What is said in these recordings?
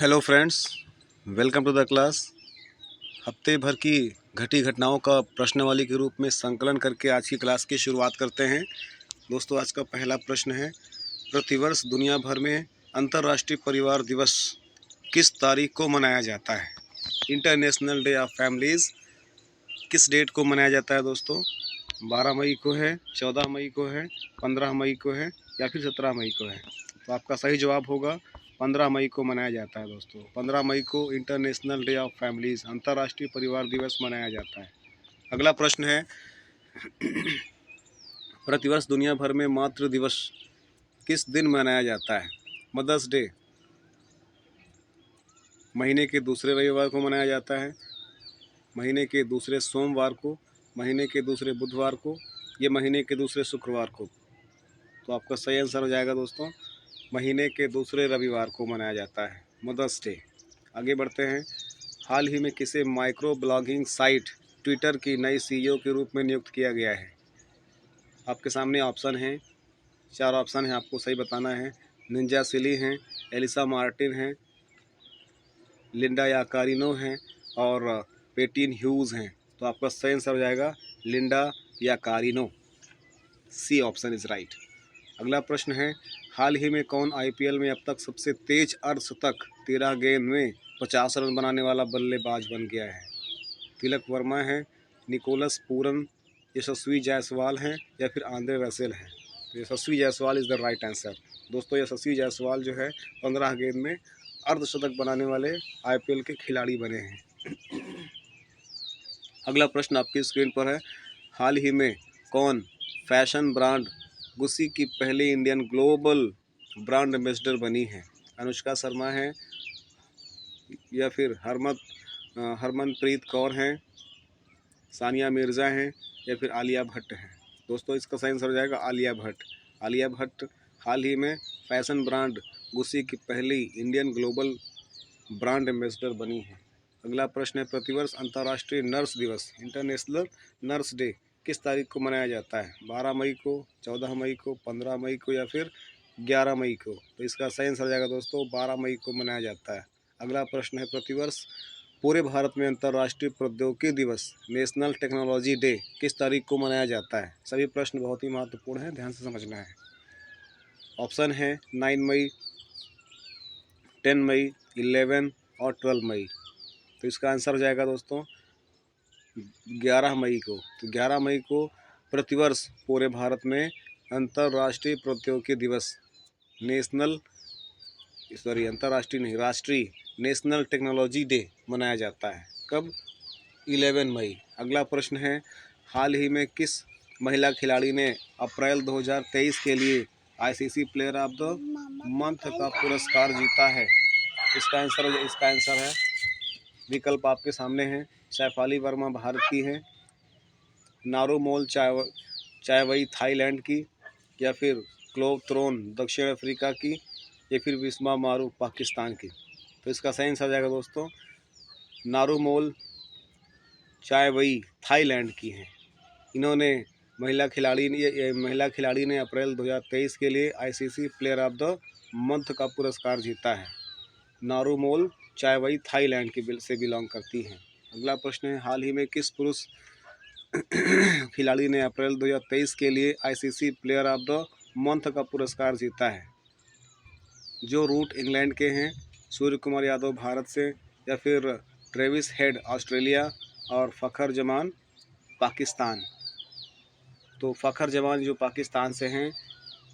Hello friends, welcome to the class. हफ्ते भर की घटी घटनाओं का प्रश्नावली के रूप में संकलन करके आज की क्लास की शुरुआत करते हैं। दोस्तों, आज का पहला प्रश्न है, प्रतिवर्ष दुनिया भर में अंतर्राष्ट्रीय परिवार दिवस किस तारीख को मनाया जाता है? इंटरनेशनल डे ऑफ फैमिलीज़ किस डेट को मनाया जाता है दोस्तों? 12 मई को है, 14 मई को है, 15 मई को है या फिर 17 मई को है? तो आपका सही जवाब होगा 15 मई को मनाया जाता है दोस्तों। 15 मई को इंटरनेशनल डे ऑफ फैमिलीज़ अंतर्राष्ट्रीय परिवार दिवस मनाया जाता है। अगला प्रश्न है, प्रतिवर्ष दुनिया भर में मातृ दिवस किस दिन मनाया जाता है? मदर्स डे महीने के दूसरे रविवार को मनाया जाता है, महीने के दूसरे सोमवार को, महीने के दूसरे बुधवार को, ये महीने के दूसरे शुक्रवार को। तो आपका सही आंसर हो जाएगा दोस्तों, महीने के दूसरे रविवार को मनाया जाता है मदर्स डे। आगे बढ़ते हैं, हाल ही में किसे माइक्रो ब्लॉगिंग साइट ट्विटर की नई सीईओ के रूप में नियुक्त किया गया है? आपके सामने ऑप्शन हैं, 4 ऑप्शन हैं, आपको सही बताना है। निंजा सिली हैं, एलिसा मार्टिन हैं, लिंडा याकारिनो हैं और पेटिन ह्यूज हैं। तो आपका सही आंसर हो जाएगा Linda Yaccarino, C option is right. अगला प्रश्न है, हाल ही में कौन आईपीएल में अब तक सबसे तेज अर्धशतक 13 गेंद में 50 रन बनाने वाला बल्लेबाज बन गया है? तिलक वर्मा है, निकोलस पूरन, यशस्वी जायसवाल हैं या फिर आंद्रे रसेल हैं? तो Yashasvi Jaiswal is the right answer. दोस्तों, यशस्वी जायसवाल जो है 15 गेंद में अर्धशतक बनाने वाले आईपीएल के खिलाड़ी बने हैं। अगला प्रश्न आपकी स्क्रीन पर है, हाल ही में कौन फैशन ब्रांड गुस्सी की पहली इंडियन ग्लोबल ब्रांड एम्बेसडर बनी है? अनुष्का शर्मा है या फिर हरमनप्रीत कौर हैं, सानिया मिर्ज़ा हैं या फिर आलिया भट्ट हैं? दोस्तों, इसका सही आंसर हो जाएगा आलिया भट्ट। आलिया भट्ट हाल ही में फैशन ब्रांड गुस्सी की पहली इंडियन ग्लोबल ब्रांड एम्बेसडर बनी है। अगला प्रश्न है, प्रतिवर्ष अंतर्राष्ट्रीय नर्स दिवस इंटरनेशनल नर्स डे किस तारीख को मनाया जाता है? 12 मई को, 14 मई को, 15 मई को या फिर 11 मई को? तो इसका सही आंसर हो जाएगा दोस्तों 12 मई को मनाया जाता है। अगला प्रश्न है, प्रतिवर्ष पूरे भारत में अंतर्राष्ट्रीय प्रौद्योगिकी दिवस नेशनल टेक्नोलॉजी डे किस तारीख को मनाया जाता है? सभी प्रश्न बहुत ही महत्वपूर्ण हैं, ध्यान से समझना है। ऑप्शन है 9 मई, 10 मई, 11 और 12 मई। तो इसका आंसर हो जाएगा दोस्तों 11 मई को। तो 11 मई को प्रतिवर्ष पूरे भारत में अंतर्राष्ट्रीय प्रौद्योगिकी दिवस अंतर्राष्ट्रीय नहीं, राष्ट्रीय नेशनल टेक्नोलॉजी डे मनाया जाता है। कब? 11 मई। अगला प्रश्न है, हाल ही में किस महिला खिलाड़ी ने अप्रैल 2023 के लिए ICC player of the month का पुरस्कार जीता है? इसका आंसर है, विकल्प आपके सामने हैं, सैफाली वर्मा भारत की हैं, नारुमोल चायवई थाईलैंड की, या फिर क्लोव थ्रोन दक्षिण अफ्रीका की, या फिर विस्मा मारू पाकिस्तान की? तो इसका सही आंसर जाएगा दोस्तों नारुमोल चायवई थाईलैंड की हैं। इन्होंने महिला खिलाड़ी ने अप्रैल 2023 के लिए ICC player of the month का पुरस्कार जीता है। नारुमोल चायवई थाईलैंड की से बिलोंग करती हैं। अगला प्रश्न है, हाल ही में किस पुरुष खिलाड़ी ने अप्रैल 2023 के लिए ICC player of the month का पुरस्कार जीता है? जो रूट इंग्लैंड के हैं, सूर्य कुमार यादव भारत से, या फिर ट्रेविस हेड ऑस्ट्रेलिया और फ़खर जमान पाकिस्तान? तो फ़खर जमान जो पाकिस्तान से हैं,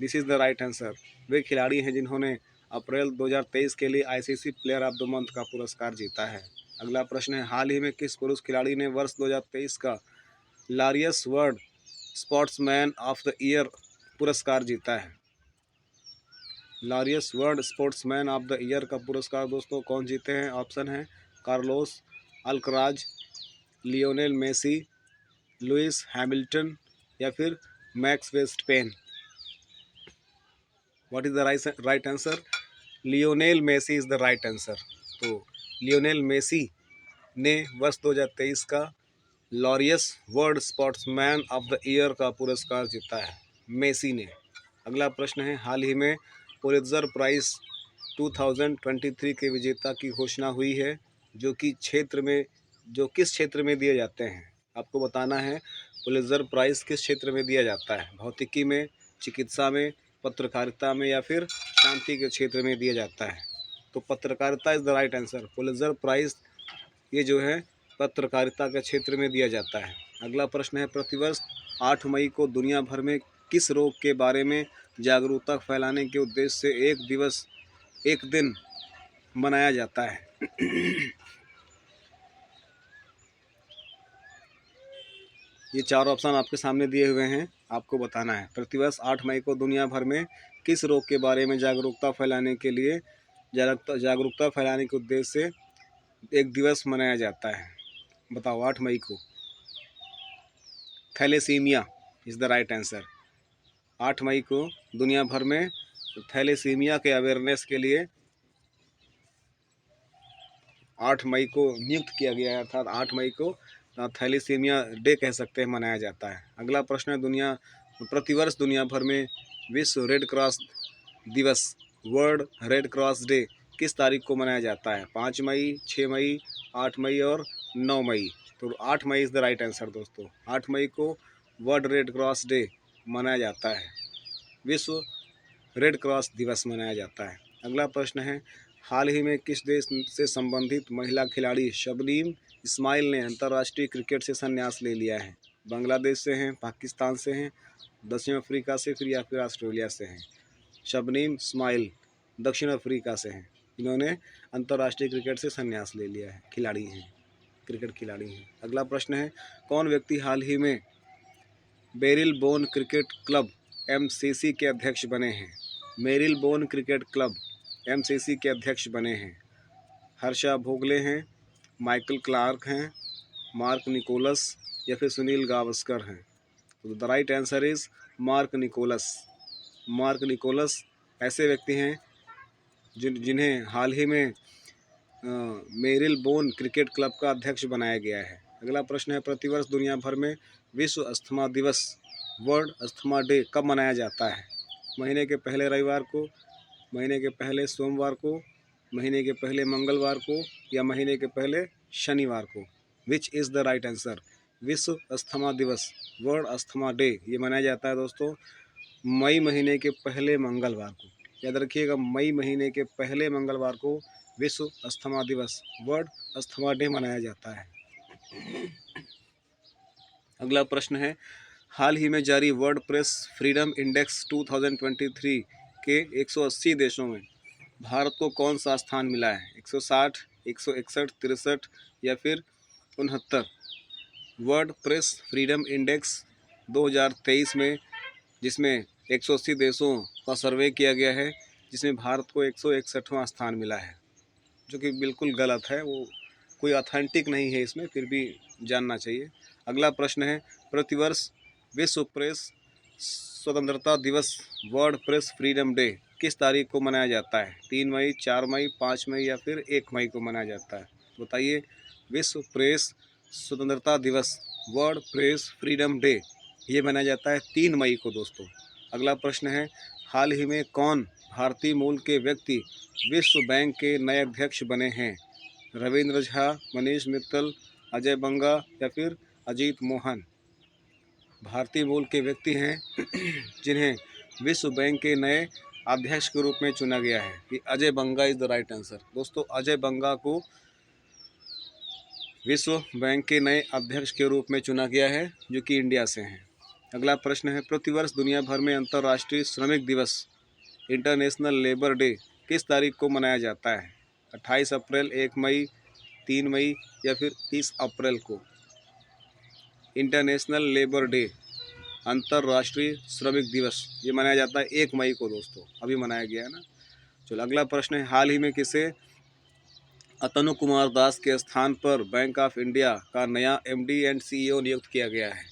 this is the right answer. वे खिलाड़ी हैं जिन्होंने अप्रैल 2023 के लिए ICC player of the month का पुरस्कार जीता है। अगला प्रश्न है, हाल ही में किस पुरुष खिलाड़ी ने वर्ष 2023 का Laureus world sportsman of the year पुरस्कार जीता है? Laureus world sportsman of the year का पुरस्कार दोस्तों कौन जीते हैं? ऑप्शन है Carlos Alcaraz, Lionel Messi, Lewis Hamilton या फिर Max Verstappen? What is the right answer? Lionel Messi is the right answer. तो लियोनेल मेसी ने वर्ष 2023 का Laureus world sportsman of the year का पुरस्कार जीता है, मेसी ने। अगला प्रश्न है, हाल ही में पुलित्ज़र प्राइज़ 2023 के विजेता की घोषणा हुई है, जो किस क्षेत्र में दिए जाते हैं। आपको बताना है पुलित्ज़र प्राइज़ किस क्षेत्र में दिया जाता है। भौतिकी में, चिकित्सा में, पत्रकारिता में या फिर शांति के क्षेत्र में दिया जाता है। तो पत्रकारिता is the right answer. Pulitzer prize ये जो है पत्रकारिता के क्षेत्र में दिया जाता है। अगला प्रश्न है, प्रतिवर्ष 8 मई को दुनिया भर में किस रोग के बारे में जागरूकता फैलाने के उद्देश्य से एक दिन मनाया जाता है। ये 4 ऑप्शन आपके सामने दिए हुए हैं, आपको बताना है। प्रतिवर्ष 8 मई को दुनिया भर में किस रोग के बारे में जागरूकता फैलाने के उद्देश्य से एक दिवस मनाया जाता है। बताओ, 8 मई को। Thalassaemia is the right answer. 8 मई को दुनिया भर में थैलेसीमिया के अवेयरनेस के लिए 8 मई को नियुक्त किया गया है, अर्थात 8 मई को थैलेसीमिया डे कह सकते हैं, मनाया जाता है। अगला प्रश्न है, प्रतिवर्ष दुनिया भर में विश्व रेड क्रॉस दिवस, वर्ल्ड रेड क्रॉस डे किस तारीख को मनाया जाता है। 5 मई, 6 मई, 8 मई और 9 मई। तो 8 मई इज़ द राइट आंसर दोस्तों। 8 मई को वर्ल्ड रेड क्रॉस डे मनाया जाता है, विश्व रेड क्रॉस दिवस मनाया जाता है। अगला प्रश्न है, हाल ही में किस देश से संबंधित महिला खिलाड़ी शबनीम इस्माइल ने अंतर्राष्ट्रीय क्रिकेट से संन्यास ले लिया है। बांग्लादेश से हैं, पाकिस्तान से हैं, दक्षिण अफ्रीका से फिर या फिर ऑस्ट्रेलिया से हैं। शबनीम इस्माइल दक्षिण अफ्रीका से हैं, इन्होंने अंतर्राष्ट्रीय क्रिकेट से संन्यास ले लिया है, क्रिकेट खिलाड़ी हैं। अगला प्रश्न है, कौन व्यक्ति हाल ही में मेरिलबोर्न क्रिकेट क्लब MCC के अध्यक्ष बने हैं। मेरिलबोर्न क्रिकेट क्लब MCC के अध्यक्ष बने हैं। हर्षा भोगले हैं, माइकल क्लार्क हैं, मार्क निकोलस या फिर सुनील गावस्कर हैं। तो the right answer is Mark Nicholas. Mark Nicholas ऐसे व्यक्ति हैं जिन्हें हाल ही में मेरिलबोर्न क्रिकेट क्लब का अध्यक्ष बनाया गया है। अगला प्रश्न है, प्रतिवर्ष दुनिया भर में विश्व अस्थमा दिवस, वर्ल्ड अस्थमा डे कब मनाया जाता है। महीने के पहले रविवार को, महीने के पहले सोमवार को, महीने के पहले मंगलवार को या महीने के पहले शनिवार को। Which is the right answer. विश्व अस्थमा दिवस, वर्ल्ड अस्थमा डे, ये मनाया जाता है दोस्तों मई महीने के पहले मंगलवार को। याद रखिएगा, मई महीने के पहले मंगलवार को विश्व अस्थमा दिवस, वर्ल्ड अस्थमा डे मनाया जाता है। अगला प्रश्न है, हाल ही में जारी वर्ल्ड प्रेस फ्रीडम इंडेक्स 2023 के 180 देशों में भारत को कौन सा स्थान मिला है। 160, 161, 63 या फिर 69। वर्ल्ड प्रेस फ्रीडम इंडेक्स 2023 में, जिसमें 180 देशों का सर्वे किया गया है, जिसमें भारत को 161वां स्थान मिला है, जो कि बिल्कुल गलत है। वो कोई ऑथेंटिक नहीं है, इसमें फिर भी जानना चाहिए। अगला प्रश्न है, प्रतिवर्ष विश्व प्रेस स्वतंत्रता दिवस, वर्ल्ड प्रेस फ्रीडम डे किस तारीख को मनाया जाता है। 3 मई, 4 मई, 5 मई या फिर 1 मई को मनाया जाता है। बताइए, विश्व प्रेस स्वतंत्रता दिवस, वर्ल्ड प्रेस फ्रीडम डे, ये मनाया जाता है 3 मई को दोस्तों। अगला प्रश्न है, हाल ही में कौन भारतीय मूल के व्यक्ति विश्व बैंक के नए अध्यक्ष बने हैं। रविंद्र झा, मनीष मित्तल, अजय बंगा या फिर अजीत मोहन। भारतीय मूल के व्यक्ति हैं जिन्हें विश्व बैंक के नए अध्यक्ष के रूप में चुना गया है। कि अजय बंगा इज़ द राइट आंसर दोस्तों। अजय बंगा को विश्व बैंक के नए अध्यक्ष के रूप में चुना गया है, जो कि इंडिया से हैं। अगला प्रश्न है, प्रतिवर्ष दुनिया भर में अंतर्राष्ट्रीय श्रमिक दिवस, इंटरनेशनल लेबर डे किस तारीख को मनाया जाता है। 28 अप्रैल, 1 मई, 3 मई या फिर 30 अप्रैल को। इंटरनेशनल लेबर डे, अंतर्राष्ट्रीय श्रमिक दिवस, ये मनाया जाता है 1 मई को दोस्तों, अभी मनाया गया है ना। चलो अगला प्रश्न है, हाल ही में किसे अतनु कुमार दास के स्थान पर बैंक ऑफ इंडिया का नया MD एंड CEO नियुक्त किया गया है।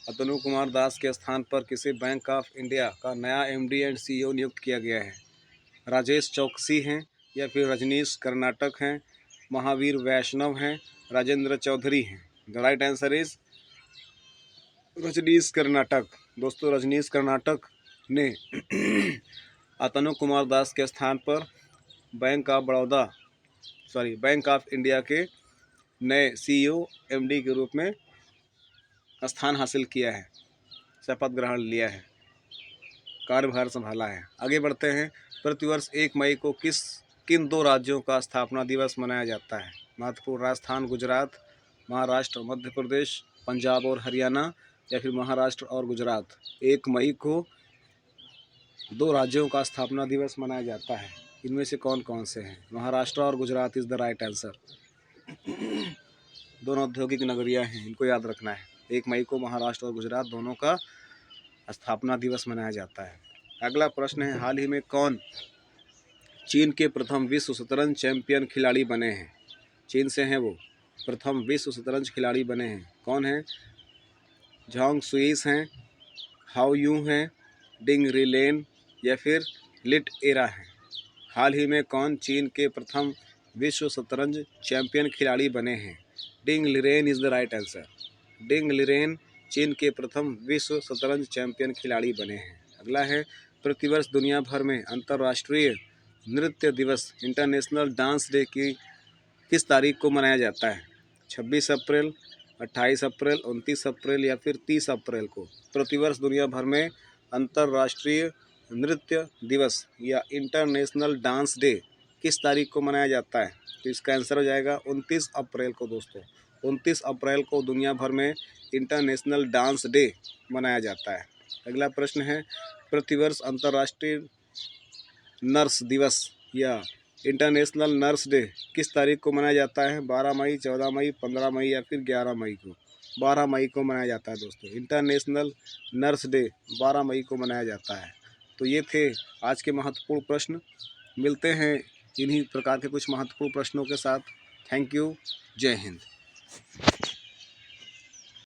अतनु कुमार दास के स्थान पर किसे बैंक ऑफ इंडिया का नया MD एंड CEO नियुक्त किया गया है। राजेश चौकसी हैं या फिर रजनीश कर्नाटक हैं, महावीर वैष्णव हैं, राजेंद्र चौधरी हैं। The right answer is Rajneesh Karnataka दोस्तों। रजनीश कर्नाटक ने अतनु कुमार दास के स्थान पर बैंक ऑफ इंडिया के नए CEO MD के रूप में स्थान हासिल किया है, शपथ ग्रहण लिया है, कार्यभार संभाला है। आगे बढ़ते हैं। प्रतिवर्ष 1 मई को किन 2 राज्यों का स्थापना दिवस मनाया जाता है? महत्वपूर्ण: राजस्थान, गुजरात, महाराष्ट्र, मध्य प्रदेश, पंजाब और हरियाणा, या फिर महाराष्ट्र और गुजरात। 1 मई को 2 राज्यों का स्थापना दिवस मनाया जाता है। इनमें से कौन कौन से हैं? महाराष्ट्र और Gujarat is the right answer. दोनों औद्योगिक नगरियां हैं, इनको याद रखना है। 1 मई को महाराष्ट्र और गुजरात दोनों का स्थापना दिवस मनाया जाता है। अगला प्रश्न है, हाल ही में कौन चीन के प्रथम विश्व शतरंज चैंपियन खिलाड़ी बने हैं? चीन से हैं वो, प्रथम विश्व शतरंज खिलाड़ी बने हैं। कौन है? झांग सुईस हैं, हाओ यू हैं, डिंग रीलेन, या फिर लिट एरा हैं। हाल ही में कौन चीन के प्रथम विश्व शतरंज चैंपियन खिलाड़ी बने हैं? Ding Liren is the right answer. Ding Liren चीन के प्रथम विश्व शतरंज चैंपियन खिलाड़ी बने हैं। अगला है, प्रतिवर्ष दुनिया भर में अंतर्राष्ट्रीय नृत्य दिवस इंटरनेशनल डांस डे की किस तारीख को मनाया जाता है? 26 अप्रैल, 28 अप्रैल, 29 अप्रैल, या फिर 30 अप्रैल को? प्रतिवर्ष दुनिया भर में अंतर्राष्ट्रीय नृत्य दिवस या इंटरनेशनल डांस डे किस तारीख को मनाया जाता है? तो इसका आंसर हो जाएगा 29 अप्रैल को दोस्तों। 29 अप्रैल को दुनिया भर में इंटरनेशनल डांस डे मनाया जाता है। अगला प्रश्न है, प्रतिवर्ष अंतर्राष्ट्रीय नर्स दिवस या इंटरनेशनल नर्स डे किस तारीख को मनाया जाता है? 12 मई, 14 मई, 15 मई, या फिर 11 मई को? 12 मई को मनाया जाता है दोस्तों। इंटरनेशनल नर्स डे 12 मई को मनाया जाता है। तो ये थे आज के महत्वपूर्ण प्रश्न। मिलते हैं इन्हीं प्रकार के कुछ महत्वपूर्ण प्रश्नों के साथ। Thank you. जय हिंद।